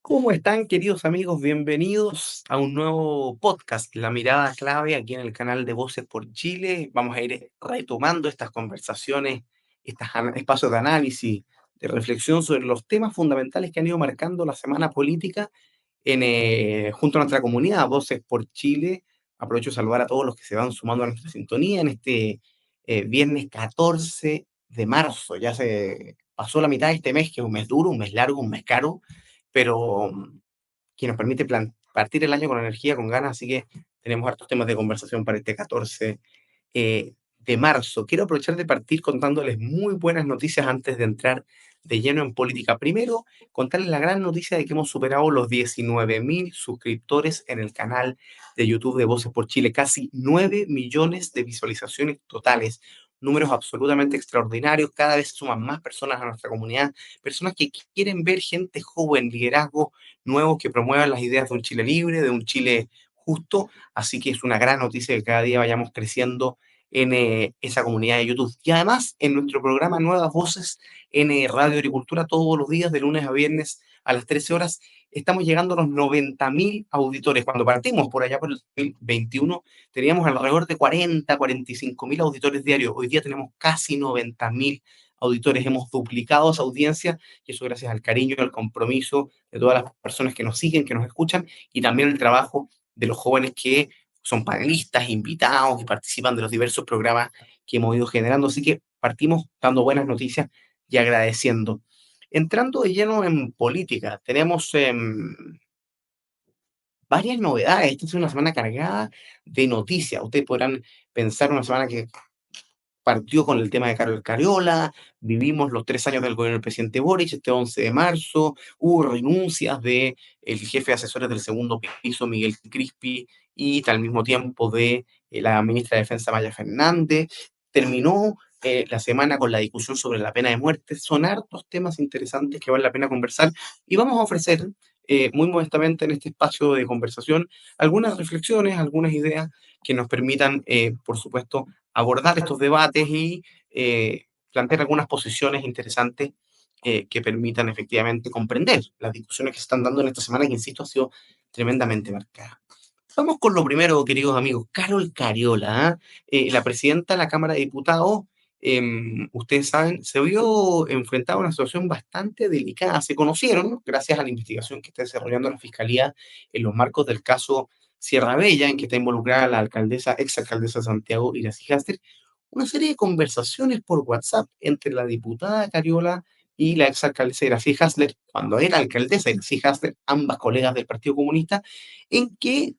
¿Cómo están, queridos amigos? Bienvenidos a un nuevo podcast, La Mirada Clave, aquí en el canal de Voces por Chile. Vamos a ir retomando estas conversaciones, espacios de análisis, de reflexión sobre los temas fundamentales que han ido marcando la semana política junto a nuestra comunidad, Voces por Chile. Aprovecho de saludar a todos los que se van sumando a nuestra sintonía en este viernes 14 de marzo. Ya se pasó la mitad de este mes, que es un mes duro, un mes largo, un mes caro, pero que nos permite partir el año con energía, con ganas, así que tenemos hartos temas de conversación para este 14 de marzo. Quiero aprovechar de partir contándoles muy buenas noticias antes de entrar de lleno en política. Primero, contarles la gran noticia de que hemos superado los 19.000 suscriptores en el canal de YouTube de Voces por Chile, casi 9 millones de visualizaciones totales. Números absolutamente extraordinarios, cada vez suman más personas a nuestra comunidad, personas que quieren ver gente joven, liderazgo nuevos que promuevan las ideas de un Chile libre, de un Chile justo, así que es una gran noticia que cada día vayamos creciendo en esa comunidad de YouTube. Y además, en nuestro programa Nuevas Voces en Radio Agricultura, todos los días, de lunes a viernes a las 13 horas, estamos llegando a los 90.000 auditores. Cuando partimos por allá por el 2021, teníamos alrededor de 45.000 auditores diarios. Hoy día tenemos casi 90.000 auditores. Hemos duplicado esa audiencia y eso gracias al cariño y al compromiso de todas las personas que nos siguen, que nos escuchan, y también el trabajo de los jóvenes que son panelistas, invitados y participan de los diversos programas que hemos ido generando. Así que partimos dando buenas noticias y agradeciendo. Entrando de lleno en política, tenemos varias novedades. Esta es una semana cargada de noticias. Ustedes podrán pensar una semana que partió con el tema de Carol Cariola, vivimos los 3 años del gobierno del presidente Boric, este 11 de marzo, hubo renuncias de el jefe de asesores del segundo piso, Miguel Crispi, y al mismo tiempo de la ministra de Defensa, Maya Fernández. Terminó la semana con la discusión sobre la pena de muerte. Son hartos temas interesantes que vale la pena conversar y vamos a ofrecer muy modestamente en este espacio de conversación algunas reflexiones, algunas ideas que nos permitan, por supuesto, abordar estos debates y plantear algunas posiciones interesantes que permitan efectivamente comprender las discusiones que se están dando en esta semana, que, insisto, ha sido tremendamente marcada. Vamos con lo primero, queridos amigos. Carol Cariola, la presidenta de la Cámara de Diputados, ustedes saben, se vio enfrentada a una situación bastante delicada. Se conocieron, gracias a la investigación que está desarrollando la Fiscalía en los marcos del caso Sierra Bella, en que está involucrada la alcaldesa, exalcaldesa de Santiago, Iracy Hasler, una serie de conversaciones por WhatsApp entre la diputada Cariola y la exalcaldesa Iracy Hasler, cuando era alcaldesa Iracy Hasler, ambas colegas del Partido Comunista, en que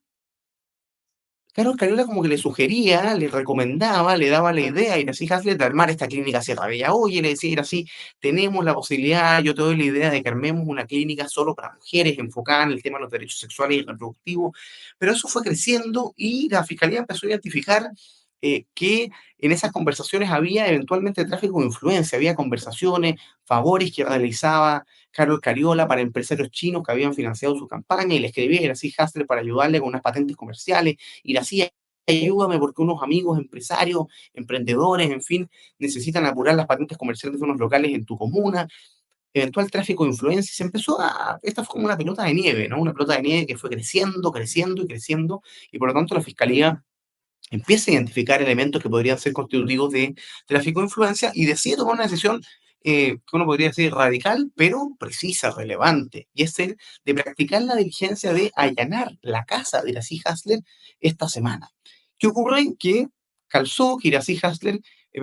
Carol Cariola como que le sugería, le recomendaba, le daba la idea a Iracy Hasler de armar esta clínica Sierra Bella. Oye, le decía Iracy, tenemos la posibilidad, yo te doy la idea de que armemos una clínica solo para mujeres, enfocada en el tema de los derechos sexuales y reproductivos. Pero eso fue creciendo y la Fiscalía empezó a identificar que en esas conversaciones había eventualmente tráfico de influencia, había conversaciones, favores que realizaba Carol Cariola para empresarios chinos que habían financiado su campaña y le escribía a Iracy Hasler para ayudarle con unas patentes comerciales. Iracy, ayúdame porque unos amigos empresarios, emprendedores, en fin, necesitan apurar las patentes comerciales de unos locales en tu comuna. Eventual tráfico de influencia, se empezó esta fue como una pelota de nieve, ¿no? Una pelota de nieve que fue creciendo, creciendo y creciendo, y por lo tanto la Fiscalía empieza a identificar elementos que podrían ser constitutivos de tráfico de influencia y decide tomar una decisión que uno podría decir radical, pero precisa, relevante, y es el de practicar la diligencia de allanar la casa de Iracy Hasler esta semana. ¿Qué ocurre? Que calzó que Iracy Hasler,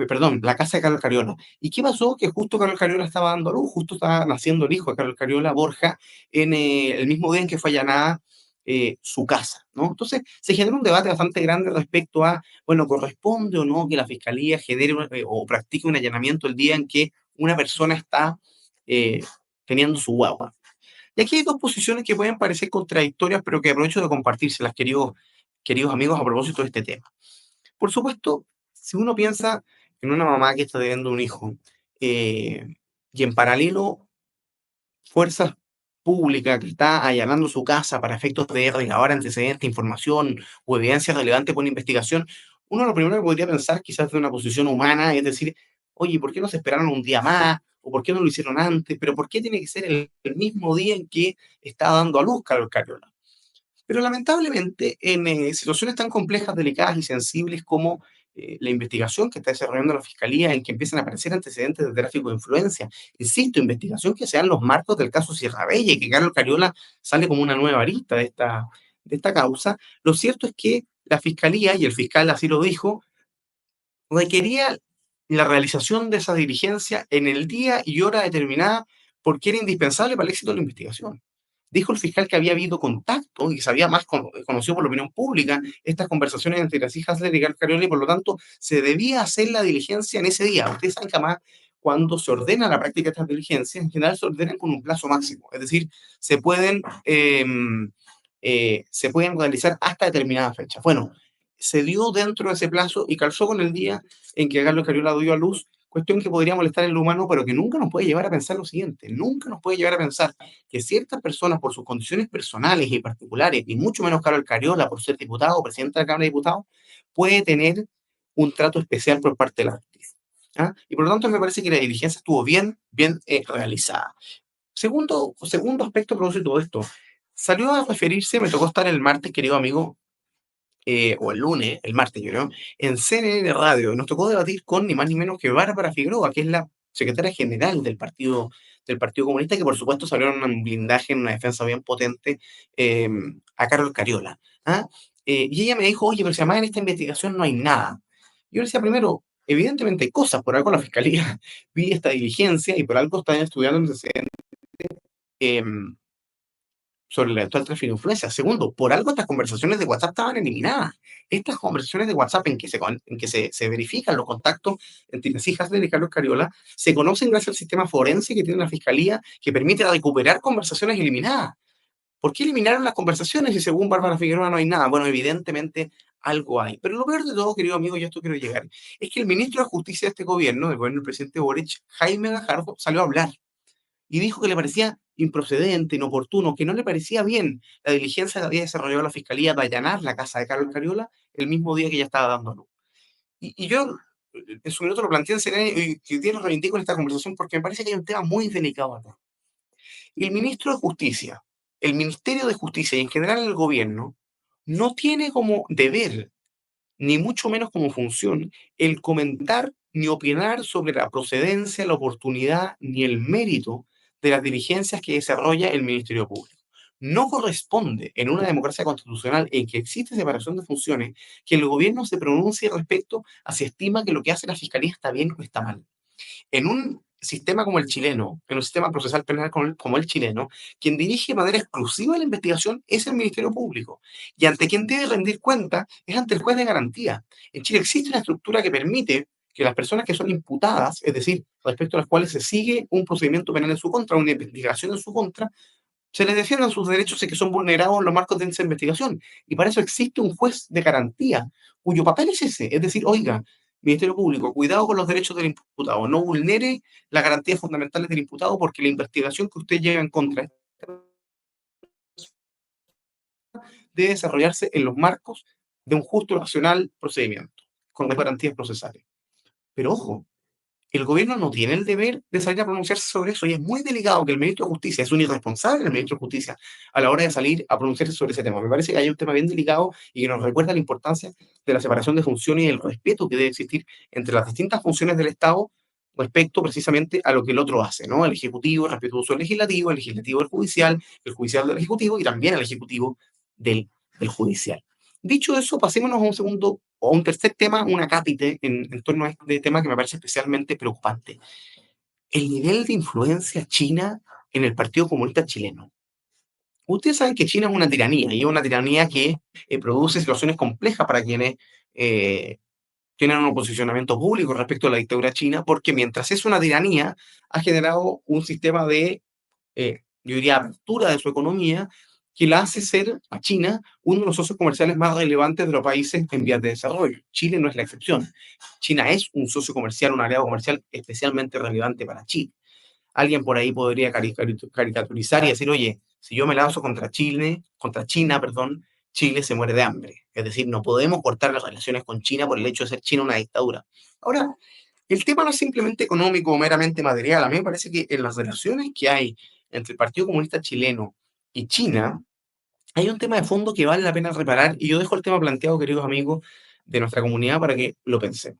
perdón, la casa de Carol Cariola. ¿Y qué pasó? Que justo Carol Cariola estaba dando a luz, justo estaba naciendo el hijo de Carol Cariola, Borja, en el mismo día en que fue allanada su casa, ¿no? Entonces, se genera un debate bastante grande respecto a, bueno, ¿corresponde o no que la Fiscalía genere o practique un allanamiento el día en que una persona está eh, teniendo su guagua? Y aquí hay dos posiciones que pueden parecer contradictorias, pero que aprovecho de compartírselas, queridos amigos, a propósito de este tema. Por supuesto, si uno piensa en una mamá que está teniendo un hijo eh, y en paralelo fuerzas públicas que está allanando su casa para efectos de recabar antecedentes, información o evidencia relevante por una investigación, uno lo primero que podría pensar, quizás de una posición humana, es decir, Oye, ¿por qué no se esperaron un día más? ¿O por qué no lo hicieron antes? ¿Pero por qué tiene que ser el mismo día en que está dando a luz Carlos Cariola? Pero lamentablemente, en situaciones tan complejas, delicadas y sensibles como la investigación que está desarrollando la Fiscalía, en que empiezan a aparecer antecedentes de tráfico de influencia, insisto, investigación que sean los marcos del caso Sierra Bella y que Carlos Cariola sale como una nueva arista de esta causa, lo cierto es que la Fiscalía, y el fiscal así lo dijo, requería la realización de esa diligencia en el día y hora determinada porque era indispensable para el éxito de la investigación. Dijo el fiscal que había habido contacto y se había más conocido por la opinión pública estas conversaciones entre las hijas de Ricardo Cariola y por lo tanto se debía hacer la diligencia en ese día. Ustedes saben que además cuando se ordena la práctica de estas diligencias, en general se ordenan con un plazo máximo, es decir, se pueden, eh, se pueden realizar hasta determinada fecha. Bueno, se dio dentro de ese plazo y calzó con el día en que Carlos Cariola dio a luz, cuestión que podría molestar en lo humano, pero que nunca nos puede llevar a pensar lo siguiente, nunca nos puede llevar a pensar que ciertas personas por sus condiciones personales y particulares, y mucho menos Carlos Cariola por ser diputado o presidente de la Cámara de Diputados, puede tener un trato especial por parte de la justicia. ¿Ah? Y por lo tanto me parece que la diligencia estuvo bien realizada. Segundo aspecto a propósito de esto, salió a referirse, me tocó estar el martes, querido amigo, o el lunes, el martes, yo creo, en CNN Radio. Y nos tocó debatir con ni más ni menos que Bárbara Figueroa, que es la secretaria general del Partido Comunista, que por supuesto salió en un blindaje, en una defensa bien potente eh, a Carlos Cariola. ¿Ah? Y ella me dijo, oye, pero si además en esta investigación no hay nada. Yo le decía, primero, evidentemente hay cosas, por algo la fiscalía pide esta diligencia y por algo están estudiando antecedentes sobre el actual tráfico de influencia. Segundo, por algo estas conversaciones de WhatsApp estaban eliminadas. Estas conversaciones de WhatsApp en que se verifican los contactos entre las hijas de Carlos Cariola se conocen gracias al sistema forense que tiene la Fiscalía que permite recuperar conversaciones eliminadas. ¿Por qué eliminaron las conversaciones si según Bárbara Figueroa no hay nada? Bueno, evidentemente algo hay. Pero lo peor de todo, querido amigo, y a esto quiero llegar, es que el ministro de Justicia de este gobierno, del gobierno del presidente Boric, Jaime Gajardo, salió a hablar y dijo que le parecía improcedente, inoportuno, que no le parecía bien la diligencia que había desarrollado la Fiscalía de allanar la casa de Carlos Cariola el mismo día que ella estaba dando a luz. Y yo en su minuto lo planteé en CNN y hoy día lo reivindico en esta conversación porque me parece que hay un tema muy delicado acá. Y el ministro de Justicia, el Ministerio de Justicia y en general el gobierno no tiene como deber ni mucho menos como función, el comentar ni opinar sobre la procedencia, la oportunidad ni el mérito de las diligencias que desarrolla el Ministerio Público. No corresponde en una democracia constitucional en que existe separación de funciones que el gobierno se pronuncie respecto a si estima que lo que hace la fiscalía está bien o está mal. En un sistema como el chileno, en un sistema procesal penal como el chileno, quien dirige de manera exclusiva la investigación es el Ministerio Público. Y ante quien debe rendir cuenta es ante el juez de garantía. En Chile existe una estructura que permite que las personas que son imputadas, es decir, respecto a las cuales se sigue un procedimiento penal en su contra, una investigación en su contra, se les defiendan sus derechos y que son vulnerados en los marcos de esa investigación. Y para eso existe un juez de garantía, cuyo papel es ese, es decir, oiga, Ministerio Público, cuidado con los derechos del imputado, no vulnere las garantías fundamentales del imputado porque la investigación que usted lleva en contra debe desarrollarse en los marcos de un justo racional procedimiento, con las garantías procesales. Pero ojo, el gobierno no tiene el deber de salir a pronunciarse sobre eso y es muy delicado que el ministro de Justicia, es un irresponsable el ministro de Justicia a la hora de salir a pronunciarse sobre ese tema. Me parece que hay un tema bien delicado y que nos recuerda la importancia de la separación de funciones y el respeto que debe existir entre las distintas funciones del Estado respecto precisamente a lo que el otro hace, ¿no? El Ejecutivo respetuoso del el Legislativo del Judicial, el Judicial del Ejecutivo y también el Ejecutivo del, del Judicial. Dicho eso, pasémonos a un segundo o un tercer tema, un acápite en torno a este tema que me parece especialmente preocupante. El nivel de influencia china en el Partido Comunista Chileno. Ustedes saben que China es una tiranía y es una tiranía que produce situaciones complejas para quienes eh, tienen un posicionamiento público respecto a la dictadura china, porque mientras es una tiranía, ha generado un sistema de yo diría, apertura de su economía, que la hace ser a China uno de los socios comerciales más relevantes de los países en vías de desarrollo. Chile no es la excepción. China es un socio comercial, un aliado comercial especialmente relevante para Chile. Alguien por ahí podría caricaturizar y decir, oye, si yo me lanzo contra China, perdón, Chile se muere de hambre. Es decir, no podemos cortar las relaciones con China por el hecho de ser China una dictadura. Ahora, El tema no es simplemente económico o meramente material. A mí me parece que en las relaciones que hay entre el Partido Comunista Chileno y China, hay un tema de fondo que vale la pena reparar y yo dejo el tema planteado, queridos amigos de nuestra comunidad, para que lo pensemos.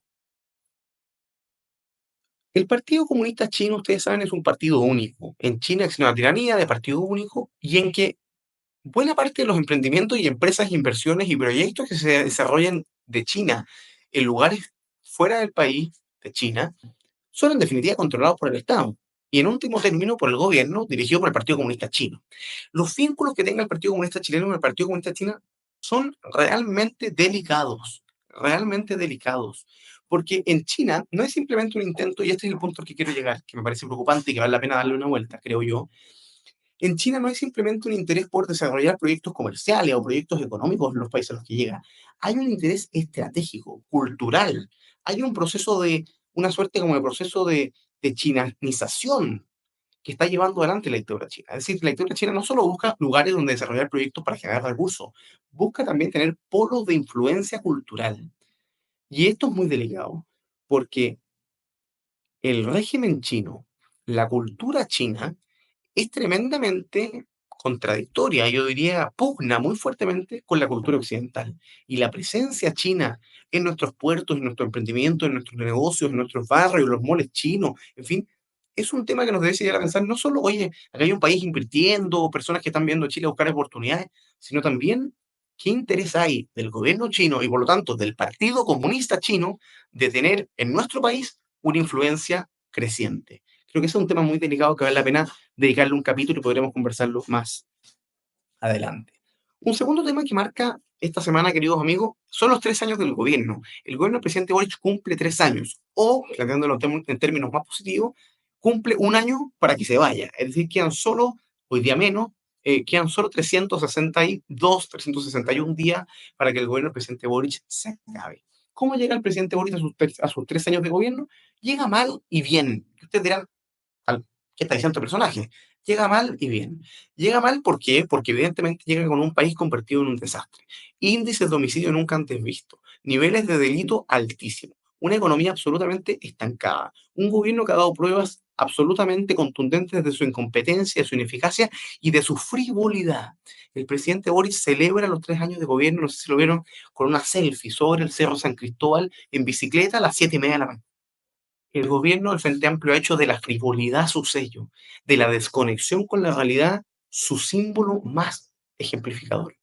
El Partido Comunista Chino, ustedes saben, es un partido único. En China existe una tiranía de partido único y en que buena parte de los emprendimientos y empresas, inversiones y proyectos que se desarrollan de China en lugares fuera del país de China son en definitiva controlados por el Estado y en último término por el gobierno dirigido por el Partido Comunista Chino. Los vínculos que tenga el Partido Comunista Chileno con el Partido Comunista China son realmente delicados, porque en China no es simplemente un intento, y este es el punto al que quiero llegar, que me parece preocupante y que vale la pena darle una vuelta, creo yo. En China no hay simplemente un interés por desarrollar proyectos comerciales o proyectos económicos en los países a los que llega. Hay un interés estratégico, cultural. Hay un proceso de, una suerte como de proceso de chinanización que está llevando adelante la dictadura china. Es decir, la dictadura china no solo busca lugares donde desarrollar proyectos para generar recursos, busca también tener polos de influencia cultural. Y esto es muy delicado, porque el régimen chino, la cultura china, es tremendamente contradictoria, yo diría, pugna muy fuertemente con la cultura occidental. Y la presencia china en nuestros puertos, en nuestro emprendimiento, en nuestros negocios, en nuestros barrios, en los moles chinos, en fin, es un tema que nos debe llegar a pensar no solo, oye, acá hay un país invirtiendo, personas que están viendo a Chile a buscar oportunidades, sino también qué interés hay del gobierno chino y por lo tanto del Partido Comunista Chino de tener en nuestro país una influencia creciente. Creo que ese es un tema muy delicado que vale la pena dedicarle un capítulo y podremos conversarlo más adelante. Un segundo tema que marca esta semana, queridos amigos, son los 3 años del gobierno. El gobierno del presidente Boric cumple 3 años, o, planteándolo en términos más positivos, cumple un año para que se vaya. Es decir, quedan solo, hoy día menos, quedan solo 362, 361 días para que el gobierno del presidente Boric se acabe. ¿Cómo llega el presidente Boric a sus 3 años de gobierno? Llega mal y bien. Ustedes dirán, ¿qué está diciendo el personaje? Llega mal y bien. Llega mal, ¿por qué? Porque evidentemente llega con un país convertido en un desastre. Índices de homicidio nunca antes vistos. Niveles de delito altísimos. Una economía absolutamente estancada. Un gobierno que ha dado pruebas absolutamente contundentes de su incompetencia, de su ineficacia y de su frivolidad. El presidente Boris celebra los 3 años de gobierno, no sé si lo vieron, con una selfie sobre el Cerro San Cristóbal en bicicleta a las 7:30 de la mañana. El gobierno del Frente Amplio ha hecho de la frivolidad su sello, de la desconexión con la realidad su símbolo más ejemplificador.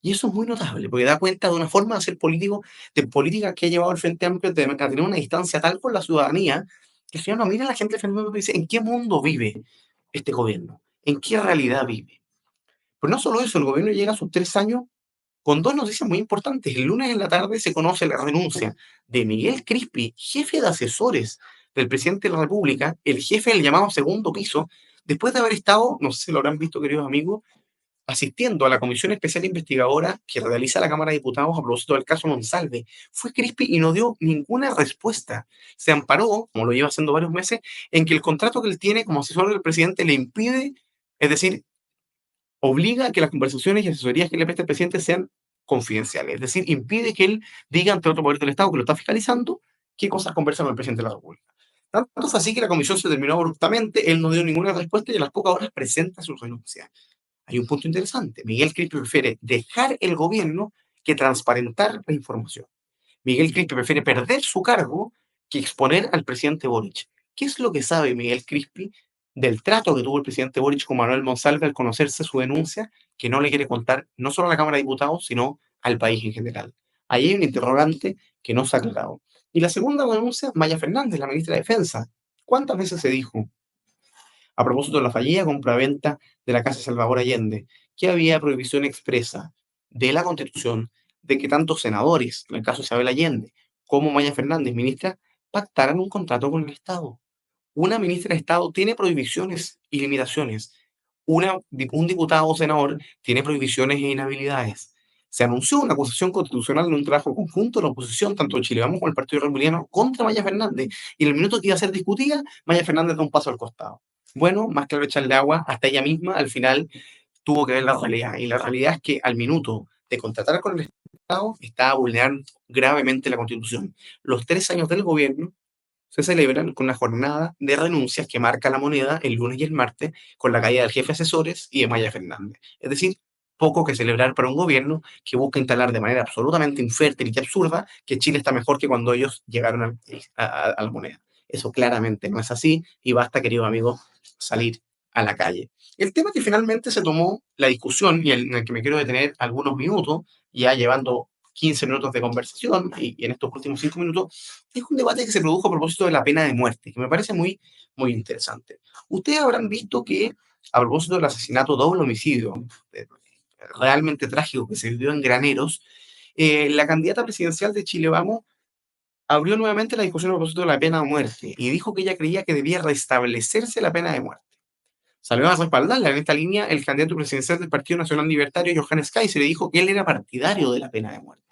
Y eso es muy notable, porque da cuenta de una forma de hacer político, de política que ha llevado el Frente Amplio a tener una distancia tal con la ciudadanía, que al final no mira a la gente del Frente Amplio y dice, ¿en qué mundo vive este gobierno? ¿En qué realidad vive? Pero no solo eso, el gobierno llega a sus 3 años con dos noticias muy importantes. El lunes en la tarde se conoce la renuncia de Miguel Crispi, jefe de asesores del presidente de la República, el jefe del llamado segundo piso, después de haber estado, no sé si lo habrán visto, queridos amigos, asistiendo a la comisión especial investigadora que realiza la Cámara de Diputados a propósito del caso Monsalve. Fue Crispi y no dio ninguna respuesta. Se amparó, como lo lleva haciendo varios meses, en que el contrato que él tiene como asesor del presidente le impide, es decir, obliga a que las conversaciones y asesorías que le preste el presidente sean confidenciales. Es decir, impide que él diga ante otro poder del Estado que lo está fiscalizando qué cosas conversa con el presidente de la República. Tanto fue así que la comisión se terminó abruptamente, él no dio ninguna respuesta y a las pocas horas presenta su renuncia. Hay un punto interesante. Miguel Crispi prefiere dejar el gobierno que transparentar la información. Miguel Crispi prefiere perder su cargo que exponer al presidente Boric. ¿Qué es lo que sabe Miguel Crispi del trato que tuvo el presidente Boric con Manuel Monsalve al conocerse su denuncia, que no le quiere contar no solo a la Cámara de Diputados, sino al país en general? Ahí hay un interrogante que no se ha aclarado. Y la segunda denuncia, Maya Fernández, la ministra de Defensa. ¿Cuántas veces se dijo a propósito de la fallida compraventa de la Casa Salvador Allende, que había prohibición expresa de la Constitución de que tanto senadores, en el caso de Isabel Allende, como Maya Fernández, ministra, pactaran un contrato con el Estado? Una ministra de Estado tiene prohibiciones y limitaciones. Un diputado o senador tiene prohibiciones e inhabilidades. Se anunció una acusación constitucional en un trabajo conjunto de la oposición, tanto de Chile Vamos como el Partido Republicano, contra Maya Fernández. Y en el minuto que iba a ser discutida, Maya Fernández da un paso al costado. Bueno, más claro echarle agua, hasta ella misma al final tuvo que ver la realidad. Y la realidad es que al minuto de contratar con el Estado, estaba vulnerando gravemente la Constitución. Los 3 años del gobierno se celebran con una jornada de renuncias que marca la moneda el lunes y el martes, con la caída del jefe de asesores y de Maya Fernández. Es decir, poco que celebrar para un gobierno que busca instalar de manera absolutamente infértil y absurda que Chile está mejor que cuando ellos llegaron a la moneda. Eso claramente no es así y basta, queridos amigos, salir a la calle. El tema que finalmente se tomó la discusión y en el que me quiero detener algunos minutos, ya llevando 15 minutos de conversación y en estos últimos 5 minutos, es un debate que se produjo a propósito de la pena de muerte, que me parece muy, muy interesante. Ustedes habrán visto que a propósito del asesinato doble homicidio, realmente trágico que se vivió en Graneros, la candidata presidencial de Chile Vamos abrió nuevamente la discusión a propósito de la pena de muerte y dijo que ella creía que debía restablecerse la pena de muerte. Salió a respaldarla en esta línea el candidato presidencial del Partido Nacional Libertario, Johannes Kaiser, y dijo que él era partidario de la pena de muerte.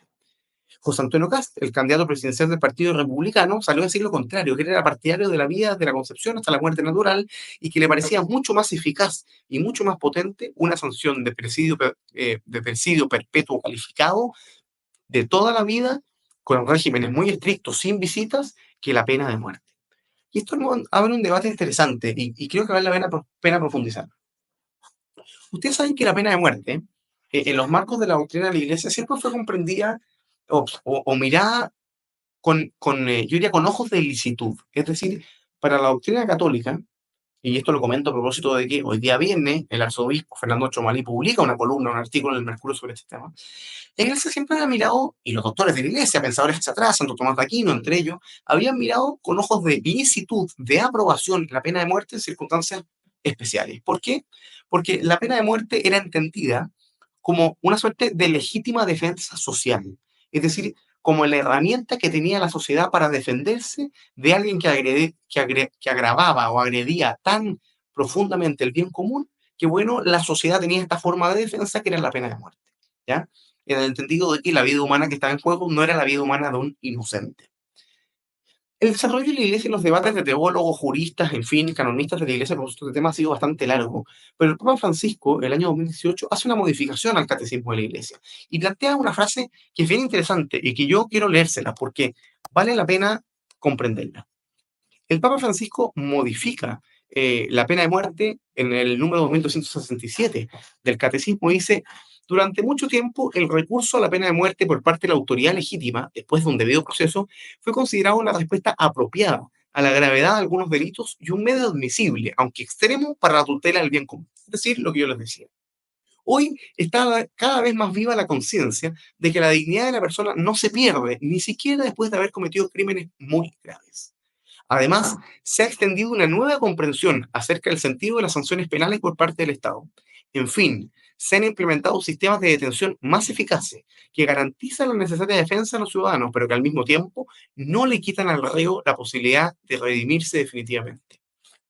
José Antonio Cast, el candidato presidencial del Partido Republicano, salió a decir lo contrario, que él era partidario de la vida de la concepción hasta la muerte natural y que le parecía mucho más eficaz y mucho más potente una sanción de presidio perpetuo calificado de toda la vida con regímenes muy estrictos, sin visitas, que la pena de muerte. Y esto abre un debate interesante y creo que vale la pena profundizar. Ustedes saben que la pena de muerte, en los marcos de la doctrina de la Iglesia, siempre fue comprendida o mirada yo diría, con ojos de licitud. Es decir, para la doctrina católica, y esto lo comento a propósito de que hoy día viernes el arzobispo Fernando Chomalí publica una columna, un artículo en el Mercurio sobre este tema. La Iglesia siempre ha mirado, y los doctores de la Iglesia, pensadores hacia atrás, Santo Tomás de Aquino, entre ellos, habían mirado con ojos de licitud, de aprobación, la pena de muerte en circunstancias especiales. ¿Por qué? Porque la pena de muerte era entendida como una suerte de legítima defensa social. Es decir, como la herramienta que tenía la sociedad para defenderse de alguien que agravaba o agredía tan profundamente el bien común, que bueno, la sociedad tenía esta forma de defensa que era la pena de muerte. ¿Ya? En el entendido de que la vida humana que estaba en juego no era la vida humana de un inocente. El desarrollo de la Iglesia y los debates de teólogos, juristas, en fin, canonistas de la Iglesia por este tema ha sido bastante largo, pero el Papa Francisco, el año 2018, hace una modificación al catecismo de la Iglesia y plantea una frase que es bien interesante y que yo quiero leérsela porque vale la pena comprenderla. El Papa Francisco modifica la pena de muerte en el número 2267 del Catecismo. Dice, durante mucho tiempo el recurso a la pena de muerte por parte de la autoridad legítima, después de un debido proceso, fue considerado una respuesta apropiada a la gravedad de algunos delitos y un medio admisible, aunque extremo, para la tutela del bien común. Es decir, lo que yo les decía. Hoy está cada vez más viva la conciencia de que la dignidad de la persona no se pierde, ni siquiera después de haber cometido crímenes muy graves. Además, se ha extendido una nueva comprensión acerca del sentido de las sanciones penales por parte del Estado. En fin, se han implementado sistemas de detención más eficaces que garantizan la necesaria defensa de los ciudadanos, pero que al mismo tiempo no le quitan al reo la posibilidad de redimirse definitivamente.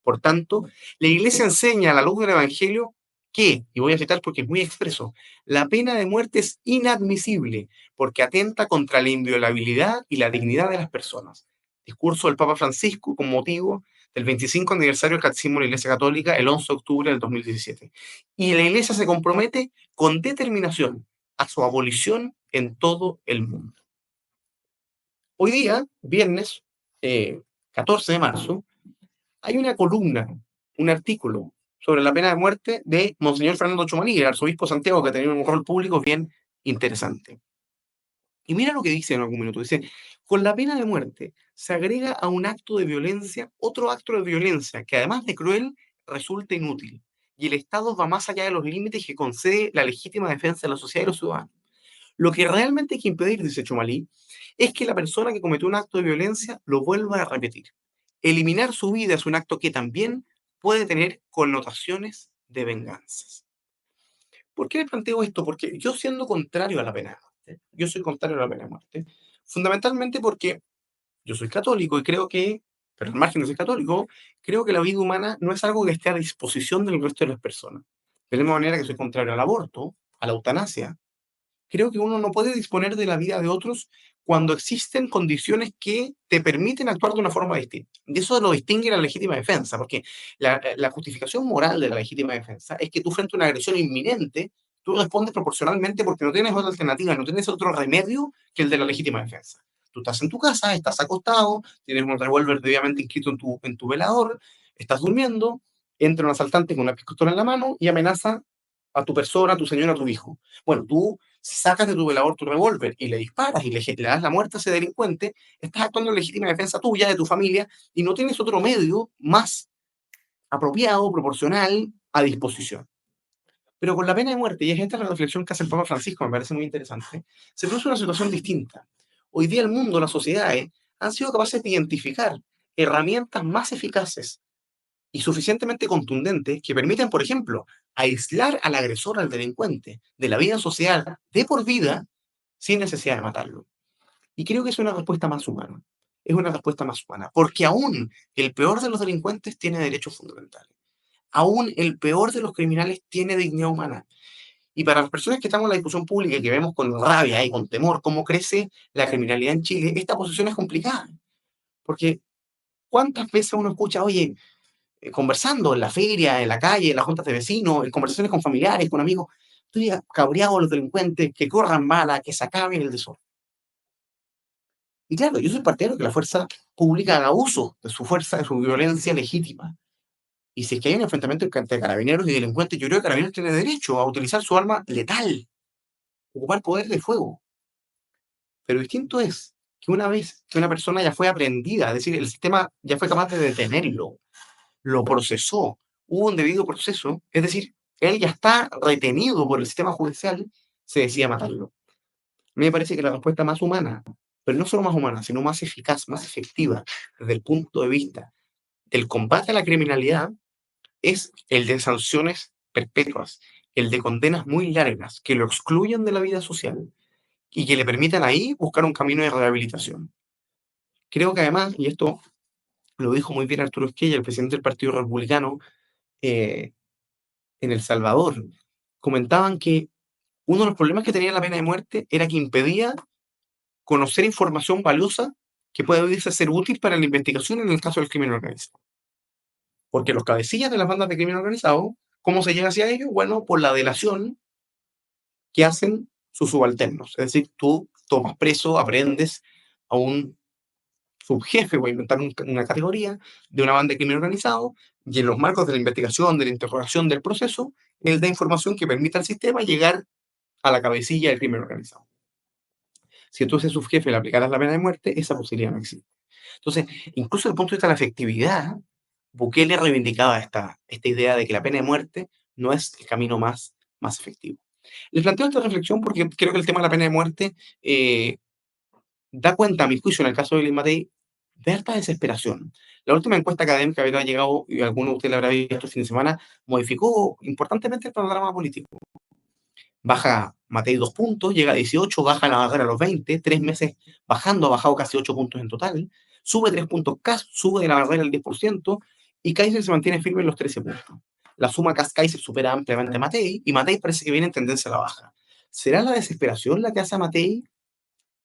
Por tanto, la Iglesia enseña a la luz del Evangelio que, y voy a citar porque es muy expreso, la pena de muerte es inadmisible porque atenta contra la inviolabilidad y la dignidad de las personas. Discurso del Papa Francisco con motivo del 25 aniversario del Catecismo de la Iglesia Católica el 11 de octubre del 2017. Y la Iglesia se compromete con determinación a su abolición en todo el mundo. Hoy día, viernes 14 de marzo, hay una columna, un artículo sobre la pena de muerte de Monseñor Fernando Chomalí, el arzobispo de Santiago, que tenía un rol público bien interesante. Y mira lo que dice en algún minuto. Dice, con la pena de muerte se agrega a un acto de violencia otro acto de violencia que además de cruel resulta inútil. Y el Estado va más allá de los límites que concede la legítima defensa de la sociedad y los ciudadanos. Lo que realmente hay que impedir, dice Chomalí, es que la persona que cometió un acto de violencia lo vuelva a repetir. Eliminar su vida es un acto que también puede tener connotaciones de venganzas. ¿Por qué le planteo esto? Porque yo siendo contrario a la pena de muerte, yo soy contrario a la pena de muerte, fundamentalmente porque yo soy católico y creo que, pero al margen de ser católico, creo que la vida humana no es algo que esté a disposición del resto de las personas. De la misma manera que soy contrario al aborto, a la eutanasia, creo que uno no puede disponer de la vida de otros cuando existen condiciones que te permiten actuar de una forma distinta. Y eso lo distingue la legítima defensa, porque la justificación moral de la legítima defensa es que tú frente a una agresión inminente, tú respondes proporcionalmente porque no tienes otra alternativa, no tienes otro remedio que el de la legítima defensa. Tú estás en tu casa, estás acostado, tienes un revólver debidamente inscrito en tu velador, estás durmiendo, entra un asaltante con una pistola en la mano y amenaza a tu persona, a tu señora, a tu hijo. Bueno, tú sacas de tu velador tu revólver y le disparas y le das la muerte a ese delincuente, estás actuando en legítima defensa tuya, de tu familia, y no tienes otro medio más apropiado, proporcional, a disposición. Pero con la pena de muerte, y es esta la reflexión que hace el Papa Francisco, me parece muy interesante, se produce una situación distinta. Hoy día el mundo, las sociedades, han sido capaces de identificar herramientas más eficaces y suficientemente contundentes que permiten, por ejemplo, aislar al agresor, al delincuente, de la vida social de por vida sin necesidad de matarlo. Y creo que es una respuesta más humana. Es una respuesta más humana, porque aún el peor de los delincuentes tiene derechos fundamentales. Aún el peor de los criminales tiene dignidad humana. Y para las personas que estamos en la discusión pública y que vemos con rabia y con temor cómo crece la criminalidad en Chile, esta posición es complicada. Porque ¿cuántas veces uno escucha, oye, conversando en la feria, en la calle, en las juntas de vecinos, en conversaciones con familiares, con amigos, estoy cabreado a los delincuentes, que corran bala, que se acaben el desorden? Y claro, yo soy partidario de que la fuerza pública haga uso de su fuerza, de su violencia legítima. Y si es que hay un enfrentamiento entre carabineros y delincuentes, yo creo que Carabineros tiene derecho a utilizar su arma letal, ocupar poder de fuego. Pero distinto es que una vez que una persona ya fue aprehendida, es decir, el sistema ya fue capaz de detenerlo, lo procesó, hubo un debido proceso, es decir, él ya está retenido por el sistema judicial, se decía matarlo. A mí me parece que la respuesta más humana, pero no solo más humana, sino más eficaz, más efectiva, desde el punto de vista del combate a la criminalidad, es el de sanciones perpetuas, el de condenas muy largas que lo excluyan de la vida social y que le permitan ahí buscar un camino de rehabilitación. Creo que además, y esto lo dijo muy bien Arturo Esquella, el presidente del Partido Republicano, eh, en El Salvador, comentaban que uno de los problemas que tenía la pena de muerte era que impedía conocer información valiosa que pudiese ser útil para la investigación en el caso del crimen organizado. Porque los cabecillas de las bandas de crimen organizado, ¿cómo se llega hacia ellos? Bueno, por la delación que hacen sus subalternos. Es decir, tú tomas preso, aprendes a un subjefe, voy a inventar una categoría, de una banda de crimen organizado, y en los marcos de la investigación, de la interrogación, del proceso, él da información que permita al sistema llegar a la cabecilla del crimen organizado. Si tú a ese subjefe le aplicaras la pena de muerte, esa posibilidad no existe. Entonces, incluso desde el punto de vista de la efectividad, Bukele reivindicaba esta idea de que la pena de muerte no es el camino más efectivo. Les planteo esta reflexión porque creo que el tema de la pena de muerte da cuenta, a mi juicio, en el caso de Lin Matei, de harta desesperación. La última encuesta académica que había llegado, y alguno de ustedes la habrá visto el fin de semana, modificó importantemente el panorama político. Baja Matei 2 puntos, llega a 18, baja la barrera a los 20, 3 meses bajando, ha bajado casi 8 puntos en total, sube 3 puntos Kast, sube de la barrera el 10%, y Kaiser se mantiene firme en los 13 puntos. La suma Kast-Kaiser supera ampliamente a Matei, y Matei parece que viene en tendencia a la baja. ¿Será la desesperación la que hace a Matei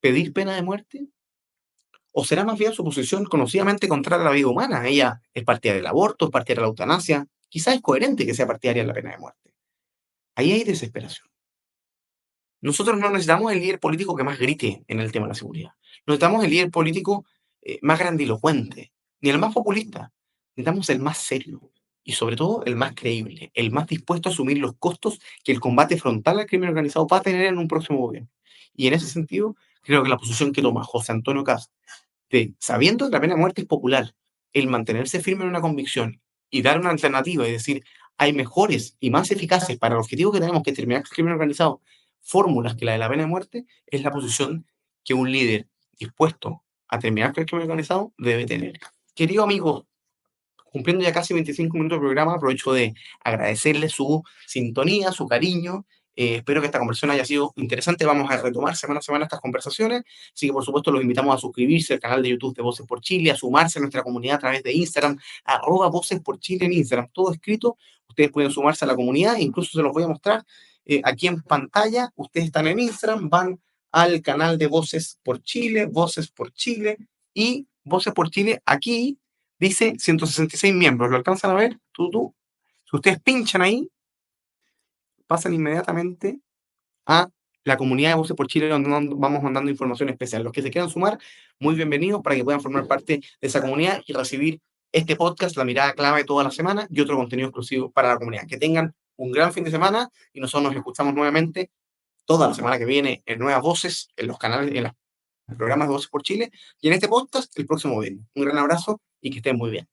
pedir pena de muerte? ¿O será más bien su posición conocidamente contraria a la vida humana? Ella es partidaria del aborto, es partidaria de la eutanasia. Quizás es coherente que sea partidaria de la pena de muerte. Ahí hay desesperación. Nosotros no necesitamos el líder político que más grite en el tema de la seguridad. Necesitamos el líder político más grandilocuente, ni el más populista. Necesitamos el más serio y sobre todo el más creíble, el más dispuesto a asumir los costos que el combate frontal al crimen organizado va a tener en un próximo gobierno. Y en ese sentido, creo que la posición que toma José Antonio Kast, sabiendo que la pena de muerte es popular, el mantenerse firme en una convicción y dar una alternativa y decir, hay mejores y más eficaces para el objetivo que tenemos que terminar el crimen organizado, fórmulas que la de la pena de muerte, es la posición que un líder dispuesto a terminar con el crimen organizado debe tener. Querido amigo, cumpliendo ya casi 25 minutos de programa, aprovecho de agradecerle su sintonía, su cariño. Espero que esta conversación haya sido interesante. Vamos a retomar semana a semana estas conversaciones. Así que, por supuesto, los invitamos a suscribirse al canal de YouTube de Voces por Chile, a sumarse a nuestra comunidad a través de Instagram, @Voces por Chile en Instagram, todo escrito. Ustedes pueden sumarse a la comunidad, incluso se los voy a mostrar aquí en pantalla. Ustedes están en Instagram, van al canal de Voces por Chile, y Voces por Chile aquí dice 166 miembros. ¿Lo alcanzan a ver? Tú. Si ustedes pinchan ahí, pasan inmediatamente a la comunidad de Voces por Chile, donde vamos mandando información especial. Los que se quieran sumar, muy bienvenidos para que puedan formar parte de esa comunidad y recibir este podcast, La Mirada Clave, toda la semana y otro contenido exclusivo para la comunidad. Que tengan un gran fin de semana y nosotros nos escuchamos nuevamente toda la semana que viene en Nuevas Voces, en los canales, en los programas de Voces por Chile y en este podcast el próximo viernes. Un gran abrazo y que estén muy bien.